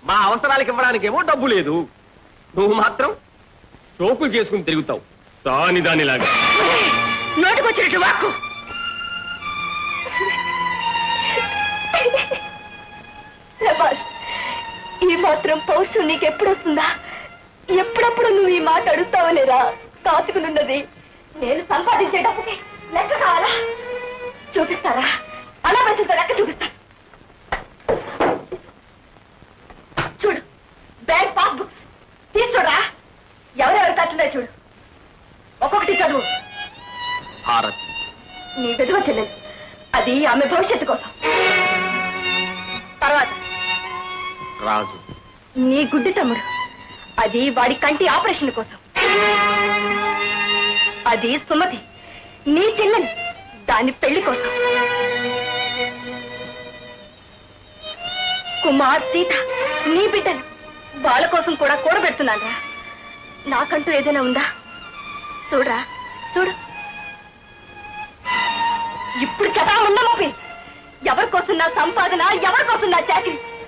మా అవసరాలకు ఇవ్వడానికేమో డబ్బు లేదు. నువ్వు మాత్రం షోకులు చేసుకుని తిరుగుతావు దాని దానిలాగా. నోటికొచ్చినట్టు వాక్కు. ఈ మాత్రం పౌరుషం నీకెప్పుడు వస్తుందా? ఎప్పుడప్పుడు నువ్వు ఈ మాట అడుగుతావనేరా కాచుకునున్నది. నేను సంపాదించేటప్పటికి లెక్క కావాలా? చూపిస్తారా? అనామతితో లెక్క చూపిస్తా. చూడు, బ్యాంక్ పాస్బుక్స్ తీసుచూడరా. ఎవరెవరు తట్టున్నాయి చూడు. ఒక్కొక్కటి చదువు. భారత్ నీ విధవ చెల్లెలు, అది ఆమె భవిష్యత్తు కోసం. తర్వాత రాజు నీ గుడ్డి తమ్ముడు, అది వాడి కంటి ఆపరేషన్ కోసం. అది సుమతి, నీ చెల్లెలు, దాని పెళ్లి కోసం. కుమార్, సీత, నీ బిడ్డలు, వాళ్ళ కోసం కూడా కూడబెడుతున్నాను. నాకంటూ ఏదైనా ఉందా? చూడరా, చూడు. ఇప్పుడు చదా ఉన్నా మోపి. ఎవరి కోసం నా సంపాదన, ఎవరి కోసం నా చాకరీ?